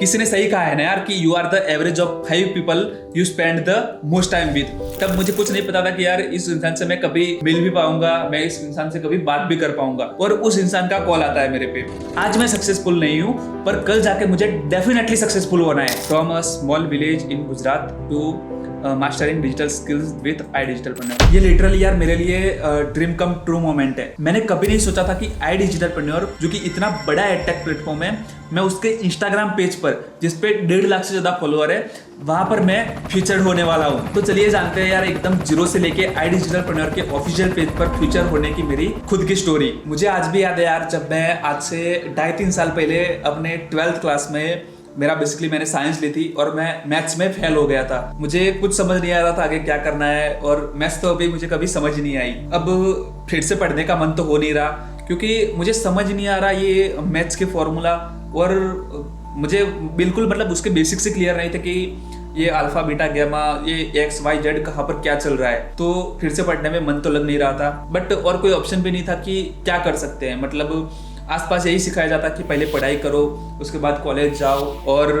किसी ने सही कहा है ना यार कि you are the average of 5 people you spend the most time with. तब मुझे कुछ नहीं पता था कि यार इस इंसान से मैं कभी मिल भी पाऊंगा, मैं इस इंसान से कभी बात भी कर पाऊंगा, और उस इंसान का कॉल आता है मेरे पे। आज मैं सक्सेसफुल नहीं हूँ, पर कल जाके मुझे डेफिनेटली सक्सेसफुल होना है। From a small village in Gujarat to mastering digital skills with iDigitalpreneur। ये लिटरली यार मेरे लिए ड्रीम कम ट्रू मोमेंट है। मैंने कभी नहीं सोचा था कि iDigitalpreneur जो कि इतना बड़ा एडटेक प्लेटफॉर्म है, मैं उसके इंस्टाग्राम पेज पर जिसपे 1.5 लाख से ज्यादा फॉलोअर है, वहां पर मैं फीचर्ड होने वाला हूँ। तो चलिए जानते हैं यार एकदम जीरो से लेके iDigitalpreneur के ऑफिशियल पेज पर फीचर होने की मेरी खुद की स्टोरी। मुझे आज भी याद है यार, जब मैं आज से 2.5-3 साल पहले अपने 12th क्लास में मैंने साइंस ली थी और मैं मैथ्स में फेल हो गया था। मुझे कुछ समझ नहीं आ रहा था आगे क्या करना है, और मैथ्स तो अभी मुझे कभी समझ नहीं आई। अब फिर से पढ़ने का मन तो हो नहीं रहा, क्योंकि मुझे समझ नहीं आ रहा ये मैथ्स के फॉर्मूला, और मुझे बिल्कुल मतलब उसके बेसिक से क्लियर नहीं थे कि ये अल्फा बीटा गैमा, ये XYZ कहाँ पर क्या चल रहा है। तो फिर से पढ़ने में मन तो लग नहीं रहा था, बट और कोई ऑप्शन भी नहीं था कि क्या कर सकते हैं। मतलब आसपास यही सिखाया जाता कि पहले पढ़ाई करो, उसके बाद कॉलेज जाओ और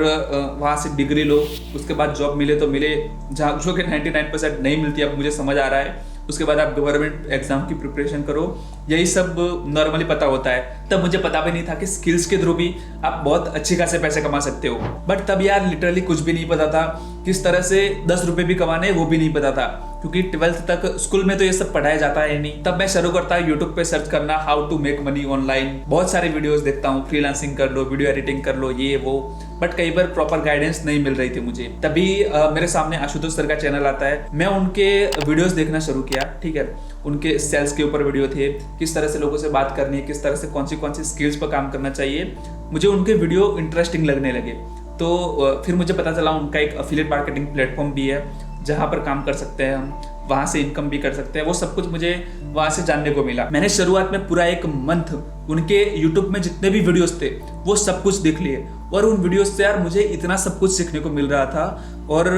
वहाँ से डिग्री लो, उसके बाद जॉब मिले तो मिले, जहाँ जो कि 99% नहीं मिलती, अब मुझे समझ आ रहा है। उसके बाद आप गवर्नमेंट एग्जाम की प्रिपरेशन करो, यही सब नॉर्मली पता होता है। तब मुझे पता भी नहीं था कि स्किल्स के थ्रू भी आप बहुत अच्छे खासे पैसे कमा सकते हो। बट तब यार लिटरली कुछ भी नहीं पता था, किस तरह से 10 रुपए भी कमाने वो भी नहीं पता था, क्योंकि 12th तक स्कूल में तो ये सब पढ़ाया जाता है नहीं। तब मैं शुरू करता है यूट्यूब पे सर्च करना how to make money online. बहुत सारे वीडियोस देखता हूँ, फ्रीलांसिंग कर लो, वीडियो एडिटिंग कर लो, ये वो, बट कई बार प्रॉपर गाइडेंस नहीं मिल रही थी मुझे। तभी मेरे सामने आशुतोष सर का चैनल आता है, मैं उनके वीडियोस देखना शुरू किया। ठीक है, उनके सेल्स के ऊपर वीडियो थे, किस तरह से लोगों से बात करनी है, किस तरह से कौन सी स्किल्स पर काम करना चाहिए। मुझे उनके वीडियो इंटरेस्टिंग लगने लगे। तो फिर मुझे पता चला उनका एक एफिलिएट मार्केटिंग प्लेटफॉर्म भी है, जहाँ पर काम कर सकते हैं हम, वहाँ से इनकम भी कर सकते हैं। वो सब कुछ मुझे वहाँ से जानने को मिला। मैंने शुरुआत में पूरा 1 मंथ उनके यूट्यूब में जितने भी वीडियोस थे वो सब कुछ देख लिए, और उन वीडियोस से यार मुझे इतना सब कुछ सीखने को मिल रहा था। और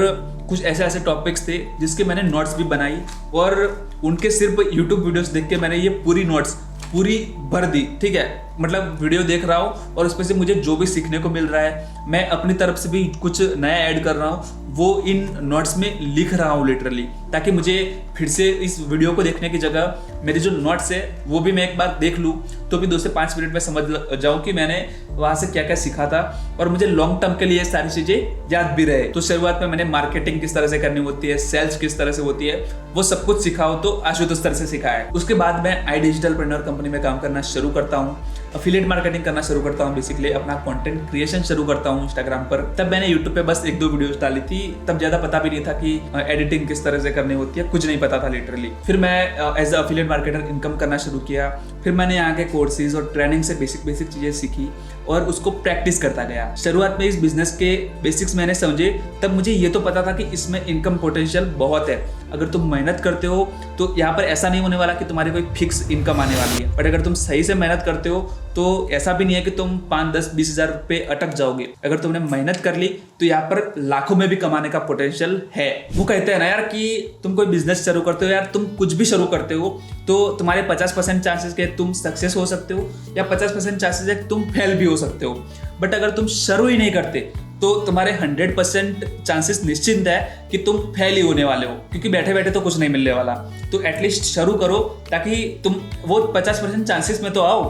कुछ ऐसे टॉपिक्स थे जिसके मैंने नोट्स भी बनाई, और उनके सिर्फ यूट्यूब वीडियोस देख के मैंने ये पूरी नोट्स पूरी भर दी। ठीक है, मतलब वीडियो देख रहा हूँ और उसमें से मुझे जो भी सीखने को मिल रहा है, मैं अपनी तरफ से भी कुछ नया ऐड कर रहा हूँ, वो इन नोट्स में लिख रहा हूँ लिटरली, ताकि मुझे फिर से इस वीडियो को देखने की जगह मेरी जो नोट्स है वो भी मैं एक बार देख लूँ, तो भी 2 से 5 मिनट में समझ जाऊँ कि मैंने वहाँ से क्या क्या सीखा था, और मुझे लॉन्ग टर्म के लिए सारी चीज़ें याद भी रहे। तो शुरुआत में मैंने मार्केटिंग किस तरह से करनी होती है, सेल्स किस तरह से होती है, वो सब कुछ सीखा हो तो आशुतोष सर से सीखा है। उसके बाद मैं iDigitalpreneur कंपनी में काम करना शुरू करता हूँ, एफिलिएट मार्केटिंग करना शुरू करता हूँ, बेसिकली अपना कंटेंट क्रिएशन शुरू करता हूँ इंस्टाग्राम पर। तब मैंने यूट्यूब पे बस 1-2 वीडियोस डाली थी, तब ज्यादा पता भी नहीं था कि एडिटिंग किस तरह से करनी होती है, कुछ नहीं पता था लिटरली। फिर मैं as a affiliate marketer income करना शुरू किया। फिर मैंने यहाँ के कोर्सेज और ट्रेनिंग से बेसिक चीजें सीखी और उसको प्रैक्टिस करता गया। शुरुआत में इस बिजनेस के बेसिक्स मैंने समझे, तब मुझे ये तो पता था कि इसमें इनकम पोटेंशियल बहुत है। अगर तुम मेहनत करते हो तो यहाँ पर ऐसा नहीं होने वाला कि तुम्हारी कोई फिक्स इनकम आने वाली है, बट अगर तुम सही से मेहनत करते हो तो ऐसा भी नहीं है कि तुम 5-10-20 हज़ार रुपये अटक जाओगे। अगर तुमने मेहनत कर ली तो यहाँ पर लाखों में भी कमाने का पोटेंशियल है। वो कहते हैं ना यार कि तुम कोई बिजनेस शुरू करते हो, यार तुम कुछ भी शुरू करते हो तो तुम्हारे 50% चांसेस के तुम सक्सेस हो सकते हो, या 50% चांसेस है तुम फेल भी हो सकते हो। बट अगर तुम शुरू ही नहीं करते तो तुम्हारे 100% चांसेस निश्चित है कि तुम फेल ही होने वाले हो, क्योंकि बैठे बैठे तो कुछ नहीं मिलने वाला। तो एटलीस्ट शुरू करो, ताकि तुम वो 50% चांसेस में तो आओ।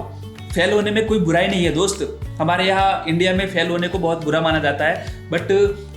फेल होने में कोई बुराई नहीं है दोस्त। हमारे यहाँ इंडिया में फेल होने को बहुत बुरा माना जाता है, बट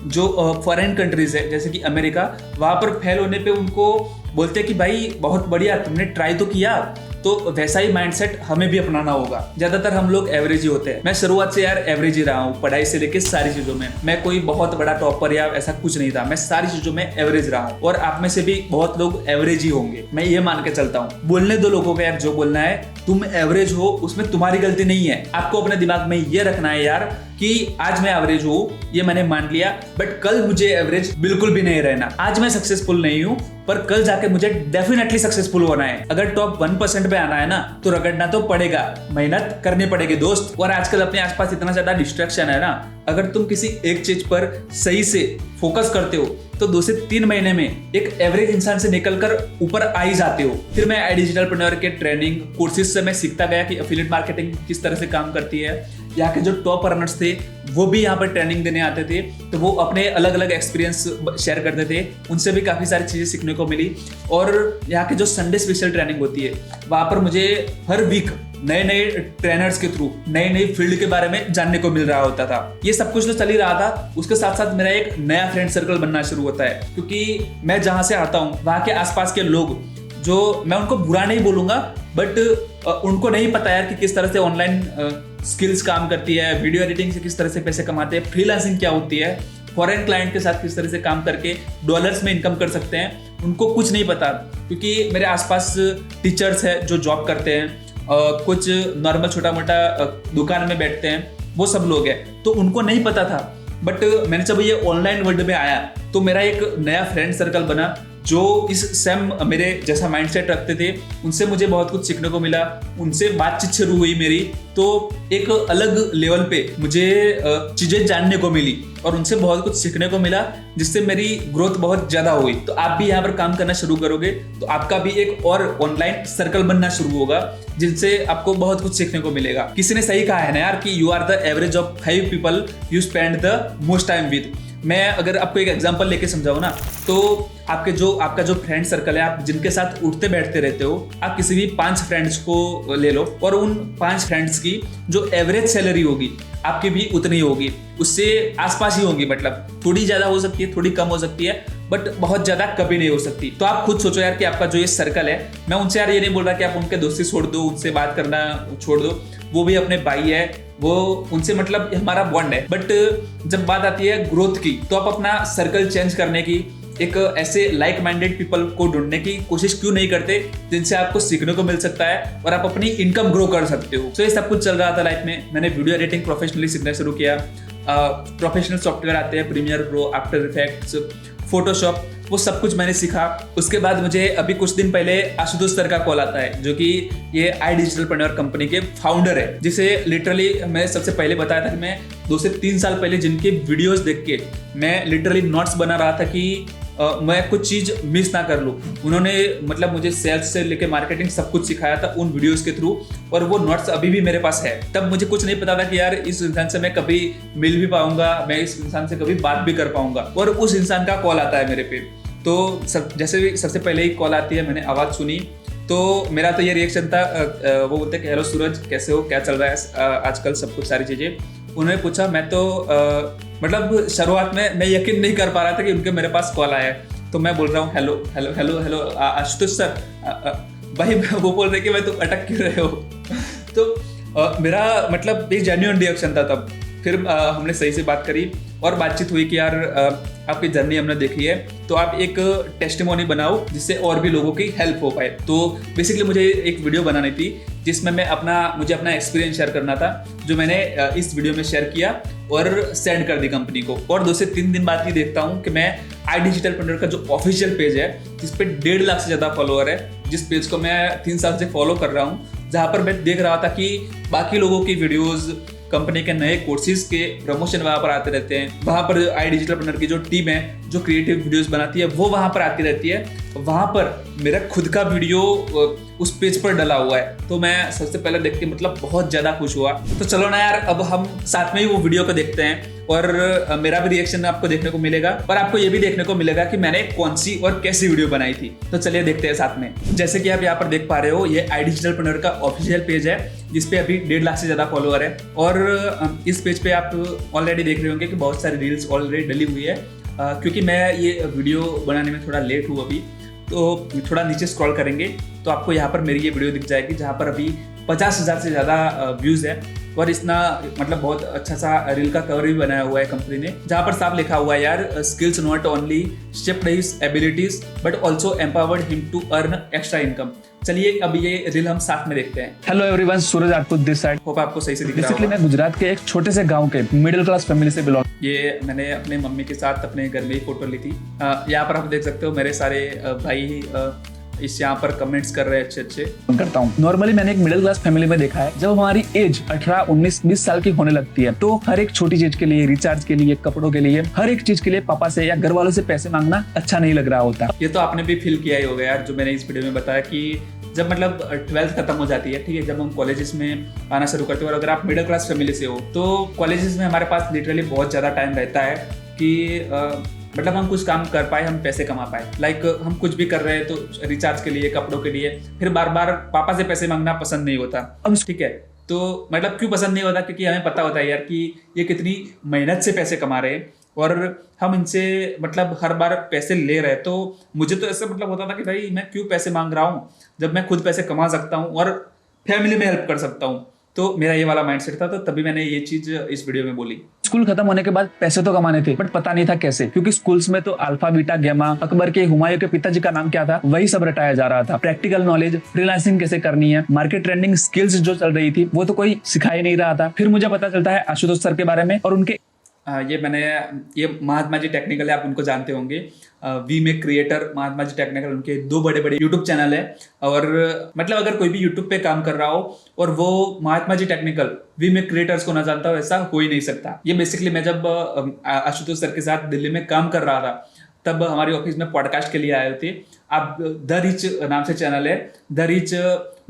जो फॉरेन कंट्रीज है जैसे कि अमेरिका, वहाँ पर फेल होने पे उनको बोलते हैं कि भाई बहुत बढ़िया, तुमने ट्राई तो किया। तो वैसा ही माइंडसेट हमें भी अपनाना होगा। ज्यादातर हम लोग एवरेज ही होते हैं। मैं शुरुआत से यार एवरेज ही रहा हूँ, पढ़ाई से लेकर सारी चीजों में। मैं कोई बहुत बड़ा टॉपर या ऐसा कुछ नहीं था, मैं सारी चीजों में एवरेज रहा हूँ, और आप में से भी बहुत लोग एवरेज ही होंगे, मैं ये मान के चलता हूँ। बोलने दो लोगों को यार जो बोलना है, तुम एवरेज हो उसमें तुम्हारी गलती नहीं है। आपको अपने दिमाग में ये रखना है यार कि आज मैं एवरेज हूँ, ये मैंने मान लिया, बट कल मुझे एवरेज बिल्कुल भी नहीं रहना। आज मैं सक्सेसफुल नहीं हूँ, पर कल जाके मुझे डेफिनेटली सक्सेसफुल होना है। अगर टॉप 1% पे आना है ना, तो रगड़ना तो पड़ेगा, मेहनत करनी पड़ेगी दोस्त। और आजकल अपने आसपास इतना ज्यादा डिस्ट्रैक्शन है ना, अगर तुम किसी एक चीज पर सही से फोकस करते हो तो 2 से 3 महीने में एक एवरेज इंसान से निकलकर ऊपर आ ही जाते हो। फिर मैं iDigitalpreneur के ट्रेनिंग कोर्सेज से मैं सीखता गया कि एफिलिएट मार्केटिंग किस तरह से काम करती है, यहाँ के जो टॉप रनर्स थे वो भी यहाँ पर ट्रेनिंग देने आते थे, तो वो अपने अलग अलग एक्सपीरियंस शेयर करते थे, उनसे भी काफ़ी सारी चीज़ें सीखने को मिली। और यहाँ के जो संडे स्पेशल ट्रेनिंग होती है वहाँ पर मुझे हर वीक नए नए ट्रेनर्स के थ्रू नई नई फील्ड के बारे में जानने को मिल रहा होता था। ये सब कुछ तो चल ही रहा था, उसके साथ साथ मेरा एक नया फ्रेंड सर्कल बनना शुरू होता है, क्योंकि मैं जहाँ से आता हूँ वहाँ के आसपास के लोग, जो मैं उनको बुरा नहीं बोलूँगा बट उनको नहीं पता यार कि किस तरह से ऑनलाइन स्किल्स काम करती है, वीडियो एडिटिंग से किस तरह से पैसे कमाते हैं, फ्रीलांसिंग क्या होती है, फॉरेन क्लाइंट के साथ किस तरह से काम करके डॉलर्स में इनकम कर सकते हैं, उनको कुछ नहीं पता। क्योंकि मेरे आसपास टीचर्स हैं जो जॉब करते हैं, कुछ नॉर्मल छोटा मोटा दुकान में बैठते हैं, वो सब लोग हैं, तो उनको नहीं पता था। बट मैंने जब ये ऑनलाइन वर्ल्ड में आया तो मेरा एक नया फ्रेंड सर्कल बना जो इस सेम मेरे जैसा माइंडसेट रखते थे, उनसे मुझे बहुत कुछ सीखने को मिला, उनसे बातचीत शुरू हुई मेरी, तो एक अलग लेवल पे मुझे चीज़ें जानने को मिली और उनसे बहुत कुछ सीखने को मिला, जिससे मेरी ग्रोथ बहुत ज़्यादा हुई। तो आप भी यहाँ पर काम करना शुरू करोगे तो आपका भी एक और ऑनलाइन सर्कल बनना शुरू होगा, जिनसे आपको बहुत कुछ सीखने को मिलेगा। किसी ने सही कहा है ना यार कि you are the average of 5 people you spend the most time with. मैं अगर आपको एक एग्जांपल लेके समझाऊं ना, तो आपका जो फ्रेंड सर्कल है, आप जिनके साथ उठते बैठते रहते हो, आप किसी भी 5 फ्रेंड्स को ले लो और उन 5 फ्रेंड्स की जो एवरेज सैलरी होगी आपकी भी उतनी होगी, उससे आसपास ही होगी। मतलब थोड़ी ज्यादा हो सकती है, थोड़ी कम हो सकती है, बट बहुत ज्यादा कभी नहीं हो सकती। तो आप खुद सोचो यार कि आपका जो ये सर्कल है, मैं उनसे यार ये नहीं बोल रहा कि आप उनके दोस्ती छोड़ दो, उनसे बात करना छोड़ दो, वो भी अपने भाई है, वो उनसे मतलब हमारा बॉन्ड है। बट जब बात आती है ग्रोथ की, तो आप अपना सर्कल चेंज करने की, एक ऐसे लाइक माइंडेड पीपल को ढूंढने की कोशिश क्यों नहीं करते जिनसे आपको सीखने को मिल सकता है और आप अपनी इनकम ग्रो कर सकते हो। तो ये सब कुछ चल रहा था लाइफ में। मैंने वीडियो एडिटिंग प्रोफेशनली सीखना शुरू किया। प्रोफेशनल सॉफ्टवेयर आते हैं, Premiere Pro, After Effects, Photoshop, वो सब कुछ मैंने सीखा। उसके बाद मुझे अभी कुछ दिन पहले आशुतोष सर का कॉल आता है, जो कि ये iDigitalPreneur कंपनी के फाउंडर है, जिसे लिटरली मैं सबसे पहले बताया था कि मैं 2 से 3 साल पहले जिनके वीडियोस देख के मैं लिटरली नोट्स बना रहा था कि मैं कुछ चीज मिस ना कर लूँ। उन्होंने मतलब मुझे सेल्स से लेके मार्केटिंग सब कुछ सिखाया था उन वीडियोस के थ्रू, और वो नोट्स अभी भी मेरे पास है। तब मुझे कुछ नहीं पता था कि यार इस इंसान से मैं कभी मिल भी पाऊंगा, मैं इस इंसान से कभी बात भी कर पाऊंगा, और उस इंसान का कॉल आता है मेरे पे। तो जैसे भी सबसे पहले ही कॉल आती है, मैंने आवाज़ सुनी तो मेरा तो ये रिएक्शन था, वो बोलते कि हेलो सूरज, कैसे हो, क्या चल रहा है आजकल, सब कुछ सारी चीज़ें उन्होंने पूछा। मैं तो मतलब शुरुआत में मैं यकीन नहीं कर पा रहा था कि उनके मेरे पास कॉल आया है। तो मैं बोल रहा हूँ hello hello hello hello Ashutosh sir, भाई वो बोल रहे कि भाई तुम अटक क्यों रहे हो। तो मेरा मतलब एक जेन्युइन रिएक्शन था तब। फिर हमने सही से बात करी और बातचीत हुई कि यार आपकी जर्नी हमने देखी है, तो आप एक टेस्टिमोनी बनाओ जिससे और भी लोगों की हेल्प हो पाए। तो बेसिकली मुझे एक वीडियो बनानी थी जिसमें मुझे अपना एक्सपीरियंस शेयर करना था, जो मैंने इस वीडियो में शेयर किया और सेंड कर दी कंपनी को। और 2 से 3 दिन बाद ये देखता हूँ कि मैं iDigitalPreneur का जो ऑफिशियल पेज है, जिस पे 1.5 लाख से ज़्यादा फॉलोअर है, जिस पेज को मैं 3 साल से फॉलो कर रहा हूँ, जहाँ पर मैं देख रहा था कि बाकी लोगों की वीडियोज़, कंपनी के नए कोर्सेज के प्रमोशन वहाँ पर आते रहते हैं। वहाँ पर iDigitalPreneur की जो टीम है, जो क्रिएटिव वीडियोस बनाती है, वो वहाँ पर आती रहती है। वहाँ पर मेरा खुद का वीडियो उस पेज पर डला हुआ है, तो मैं सबसे पहले देख के मतलब बहुत ज़्यादा खुश हुआ। तो चलो ना यार, अब हम साथ में ही वो वीडियो को देखते हैं और मेरा भी रिएक्शन आपको देखने को मिलेगा और आपको ये भी देखने को मिलेगा कि मैंने कौन सी और कैसी वीडियो बनाई थी। तो चलिए देखते हैं साथ में। जैसे कि आप यहाँ पर देख पा रहे हो, ये iDigitalPreneur का ऑफिशियल पेज है, जिसपे अभी 1.5 लाख से ज़्यादा फॉलोअर है। और इस पेज पे आप ऑलरेडी देख रहे होंगे कि बहुत सारी रील्स ऑलरेडी डली हुई है। क्योंकि मैं ये वीडियो बनाने में थोड़ा लेट हूँ अभी, तो थोड़ा नीचे स्क्रॉल करेंगे तो आपको यहाँ पर मेरी ये वीडियो दिख जाएगी, जहाँ पर अभी 50,000 से ज़्यादा व्यूज़ है। और इतना मतलब बहुत अच्छा सा रील का कवर भी बनाया हुआ है कंपनी ने, जहाँ पर साफ लिखा हुआ है यार, skills not only shaped his abilities but also empowered him to earn extra income. चलिए अब ये रील हम साथ में देखते हैं। Hello everyone, Suraj Rajput this side. Hope आपको सही से दिख रहा होगा। बेसिकली मैं गुजरात के एक छोटे से गांव के मिडिल क्लास फैमिली से बिलोंग। ये मैंने अपने मम्मी के साथ अपने घर में ही फोटो ली थी। यहाँ पर आप देख सकते हो मेरे सारे भाई इस यहाँ पर कमेंट्स कर रहे हैं अच्छे करता हूँ। नॉर्मली मैंने एक मिडिल क्लास फैमिली में देखा है, जब हमारी एज 18, 19, 20 साल की होने लगती है, तो हर एक छोटी चीज के लिए, रिचार्ज के लिए, कपड़ों के लिए, हर एक चीज के लिए पापा से या घर वालों से पैसे मांगना अच्छा नहीं लग रहा होता। ये तो आपने भी फील किया ही होगा यार, जो मैंने इस वीडियो में बताया कि जब मतलब 12th खत्म हो जाती है, ठीक है, जब हम कॉलेजेस में आना शुरू करते हैं और अगर आप मिडिल क्लास फैमिली से हो तो कॉलेजेस में हमारे पास लिटरली बहुत ज़्यादा टाइम रहता है कि मतलब हम कुछ काम कर पाए, हम पैसे कमा पाए। लाइक हम कुछ भी कर रहे हैं तो रिचार्ज के लिए, कपड़ों के लिए, फिर बार बार पापा से पैसे मांगना पसंद नहीं होता, ठीक है। तो मतलब क्यों पसंद नहीं होता, क्योंकि हमें पता होता है यार कि ये कितनी मेहनत से पैसे कमा रहे हैं और हम इनसे मतलब हर बार पैसे ले रहे हैं। तो मुझे तो ऐसा मतलब होता था कि भाई मैं क्यों पैसे मांग रहा हूँ जब मैं खुद पैसे कमा सकता हूँ और फैमिली में हेल्प कर सकता हूँ। तो मेरा ये वाला माइंडसेट था, तो तभी मैंने ये चीज इस वीडियो में बोली। स्कूल खत्म होने के बाद पैसे तो कमाने थे, बट पता नहीं था कैसे, क्योंकि स्कूल्स में तो अल्फा बीटा गैमा, अकबर के हुमायूं के पिताजी का नाम क्या था वही सब रटाया जा रहा था। प्रैक्टिकल नॉलेज, फ्रीलांसिंग कैसे करनी है, मार्केट ट्रेंडिंग स्किल्स जो चल रही थी वो तो कोई सिखा ही नहीं रहा था। फिर मुझे पता चलता है आशुतोष सर के बारे में और उनके ये महात्मा जी टेक्निकल है, आप उनको जानते होंगे। We make creator, Mahatma ji technical, उनके 2 बड़े बड़े यूट्यूब चैनल है। और मतलब अगर कोई भी यूट्यूब पे काम कर रहा हो और वो महात्मा ji technical, we make creators को ना जानता हो, ऐसा हो ही नहीं सकता। ये बेसिकली मैं जब आशुतोष सर के साथ दिल्ली में काम कर रहा था तब हमारी ऑफिस में पॉडकास्ट के लिए आए थे। आप द रिच नाम से चैनल है, the rich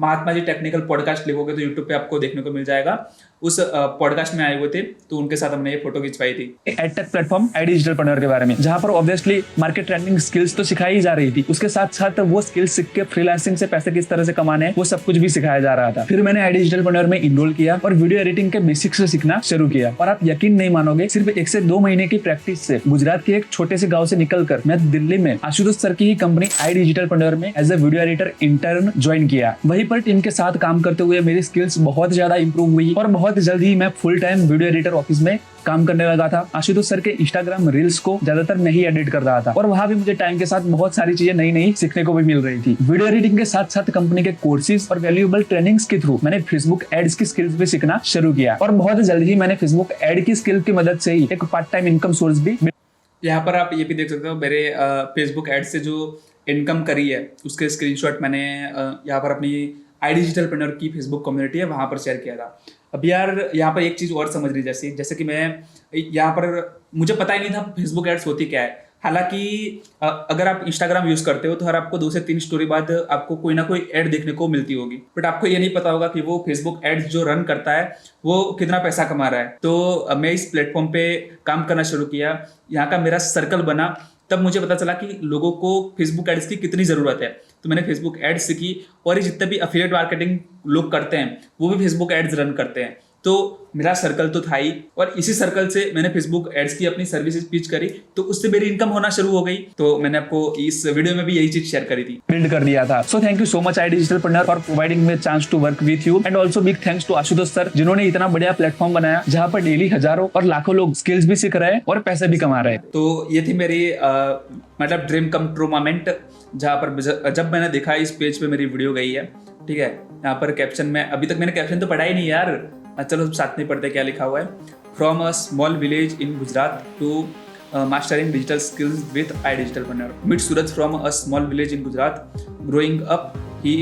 Mahatma ji technical podcast लिखोगे तो यूट्यूब पे आपको देखने को मिल जाएगा। उस पॉडकास्ट में आए हुए थे तो उनके साथ हमने ये फोटो खिंचवाई थी। एडटेक प्लेटफॉर्म आईडी डिजिटलप्रेन्योर के बारे में, जहां पर ऑब्वियसली मार्केट ट्रेंडिंग स्किल्स तो सिखाई जा रही थी, उसके साथ साथ वो स्किल्स सीख के फ्रीलांसिंग से पैसे किस तरह से कमाने हैं वो सब कुछ भी सिखाया जा रहा था। फिर मैंने आईडी डिजिटलप्रेन्योर में इनरोल किया और वीडियो एडिटिंग के बेसिक्स से सीखना शुरू किया। और आप यकीन नहीं मानोगे, सिर्फ 1 से 2 महीने की प्रैक्टिस से गुजरात के एक छोटे से गाँव से निकलकर मैं दिल्ली में आशुतोष सर की ही कंपनी आईडी डिजिटलप्रेन्योर में as a video editor intern join किया। वहीं पर टीम के साथ काम करते हुए मेरी स्किल्स बहुत ज्यादा इंप्रूव हुई और बहुत जल्द ही मैं full time video editor office में काम करने लगा था। आशुतोष सर के इंस्टाग्राम रील्स को ज्यादातर मैं ही एडिट कर रहा था और वहां भी मुझे टाइम के साथ बहुत सारी चीजें नई नई सीखने को भी मिल रही थी। वीडियो एडिटिंग के साथ साथ कंपनी के कोर्सेज और वैल्यूएबल ट्रेनिंग्स के थ्रू मैंने फेसबुक एड्स की स्किल्स भी सीखना शुरू किया और बहुत जल्द ही मैंने फेसबुक एड की स्किल की मदद से ही एक पार्ट टाइम इनकम सोर्स भी। यहाँ पर आप ये भी देख सकते हो, मेरे फेसबुक एड से जो इनकम करी है उसके स्क्रीनशॉट मैंने यहाँ पर अपनी आईडी डिजिटलप्रेन्योर की फेसबुक कम्युनिटी है वहाँ पर शेयर किया था। अब यार यहाँ पर एक चीज़ और समझ रही, जैसे कि मैं यहाँ पर मुझे पता ही नहीं था फेसबुक एड्स होती क्या है। हालांकि अगर आप इंस्टाग्राम यूज करते हो तो हर आपको 2 से 3 स्टोरी बाद आपको कोई ना कोई ऐड देखने को मिलती होगी, बट आपको ये नहीं पता होगा कि वो फेसबुक एड्स जो रन करता है वो कितना पैसा कमा रहा है। तो मैं इस प्लेटफॉर्म पे काम करना शुरू किया, यहाँ का मेरा सर्कल बना, तब मुझे पता चला कि लोगों को फेसबुक एड्स की कितनी ज़रूरत है। तो मैंने फेसबुक एड्स सीखी और ये जितने भी अफिलिएट मार्केटिंग लोग करते हैं वो भी फेसबुक एड्स रन करते हैं। तो मेरा सर्कल तो था ही और इसी सर्कल से मैंने फेसबुक एड्स की अपनी सर्विसेज पिच करी तो उससे मेरी इनकम होना शुरू हो गई। तो मैंने आपको इस वीडियो में भी यही चीज शेयर करी थी, बिल्ड कर दिया था। So thank you so much ID digitalpreneur for providing me chance to work with you and also big thanks to Ashutosh sir, जिन्होंने इतना बढ़िया प्लेटफॉर्म बनाया जहाँ पर डेली हजारों और लाखों लोग स्किल्स भी सीख रहे हैं और पैसे भी कमा रहे हैं। तो ये थी मेरी मतलब ड्रीम कम ट्रू मोमेंट, जहाँ पर जब मैंने देखा इस पेज पे मेरी वीडियो गई है, ठीक है। यहाँ पर कैप्शन में अभी तक मैंने कैप्शन तो पढ़ा ही नहीं यार, चलो साथ में पढ़ते क्या लिखा हुआ है। From a small village in Gujarat to mastering digital skills with iDigitalpreneur. Meet Suraj from a small village in Gujarat. Growing up, he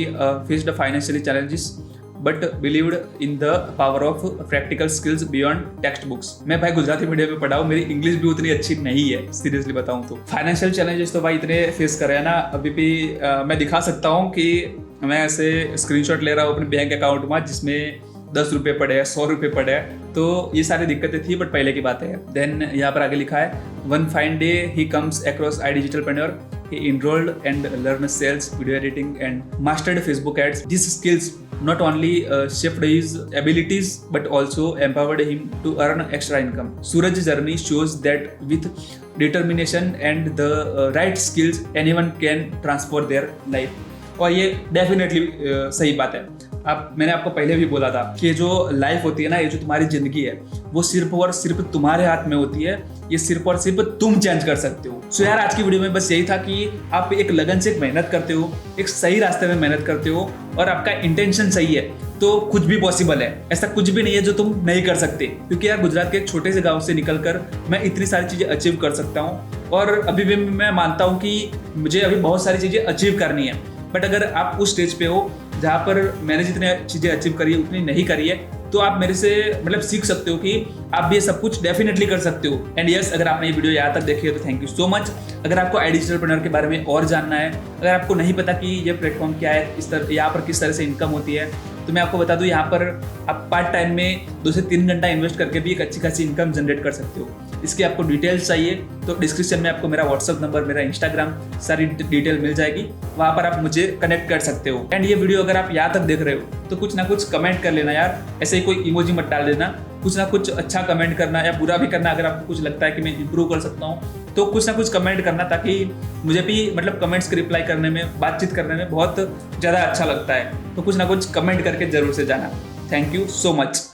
faced financial challenges but believed in the power of practical skills beyond textbooks. मैं भाई Gujarati medium में पढ़ा हूँ, मेरी English भी उतनी अच्छी नहीं है सीरियसली बताऊँ तो। फाइनेंशियल चैलेंजेस तो भाई इतने फेस करे हैं ना, अभी भी मैं दिखा सकता हूँ कि मैं ऐसे स्क्रीनशॉट ले रहा हूँ अपने बैंक अकाउंट में जिसमें 10 रुपये पड़े हैं, 100 रुपये पड़े हैं। तो ये सारी दिक्कतें थी बट पहले की बात है। देन यहाँ पर आगे लिखा है, one fine day he comes across ID digitalpreneur, he enrolled and learned sales, video editing and mastered Facebook ads. These skills not only shaped his abilities but also empowered him to earn extra income. Suraj's journey shows that with determination and the right skills anyone can transform their life. और ये definitely सही बात है। अब मैंने आपको पहले भी बोला था कि जो लाइफ होती है ना, ये जो तुम्हारी जिंदगी है वो सिर्फ और सिर्फ तुम्हारे हाथ में होती है, ये सिर्फ और सिर्फ तुम चेंज कर सकते हो। सो यार आज की वीडियो में बस यही था कि आप एक लगन से मेहनत करते हो, एक सही रास्ते में मेहनत करते हो और आपका इंटेंशन सही है तो कुछ भी पॉसिबल है। ऐसा कुछ भी नहीं है जो तुम नहीं कर सकते, क्योंकि यार गुजरात के एक छोटे से गाँव से निकलकर मैं इतनी सारी चीज़ें अचीव कर सकता हूँ और अभी भी मैं मानता हूँ कि मुझे अभी बहुत सारी चीज़ें अचीव करनी है। बट अगर आप उस स्टेज पे हो जहाँ पर मैंने जितनी चीज़ें अचीव करी है उतनी नहीं करी है तो आप मेरे से मतलब सीख सकते हो कि आप भी ये सब कुछ डेफिनेटली कर सकते हो। एंड यस, अगर आपने ये वीडियो यहाँ तक देखी है तो थैंक यू सो मच। अगर आपको आई डिजिटलप्रेन्योर के बारे में और जानना है, अगर आपको नहीं पता कि ये प्लेटफॉर्म क्या है, इस तरह यहाँ पर किस तरह से इनकम होती है, तो मैं आपको बता दूं, यहाँ पर आप पार्ट टाइम में 2 से 3 घंटा इन्वेस्ट करके भी एक अच्छी खासी इनकम जनरेट कर सकते हो। इसकी आपको डिटेल्स चाहिए तो डिस्क्रिप्शन में आपको मेरा व्हाट्सअप नंबर, मेरा इंस्टाग्राम, सारी डिटेल मिल जाएगी, वहाँ पर आप मुझे कनेक्ट कर सकते हो। एंड ये वीडियो अगर आप यहाँ तक देख रहे हो तो कुछ ना कुछ कमेंट कर लेना यार, ऐसे ही कोई इमोजी मत डाल देना, कुछ ना कुछ अच्छा कमेंट करना या बुरा भी करना। अगर आपको कुछ लगता है कि मैं इंप्रूव कर सकता हूँ तो कुछ ना कुछ कमेंट करना, ताकि मुझे भी मतलब कमेंट्स के रिप्लाई करने में, बातचीत करने में बहुत ज़्यादा अच्छा लगता है। तो कुछ ना कुछ कमेंट करके जरूर से जाना। Thank you so much.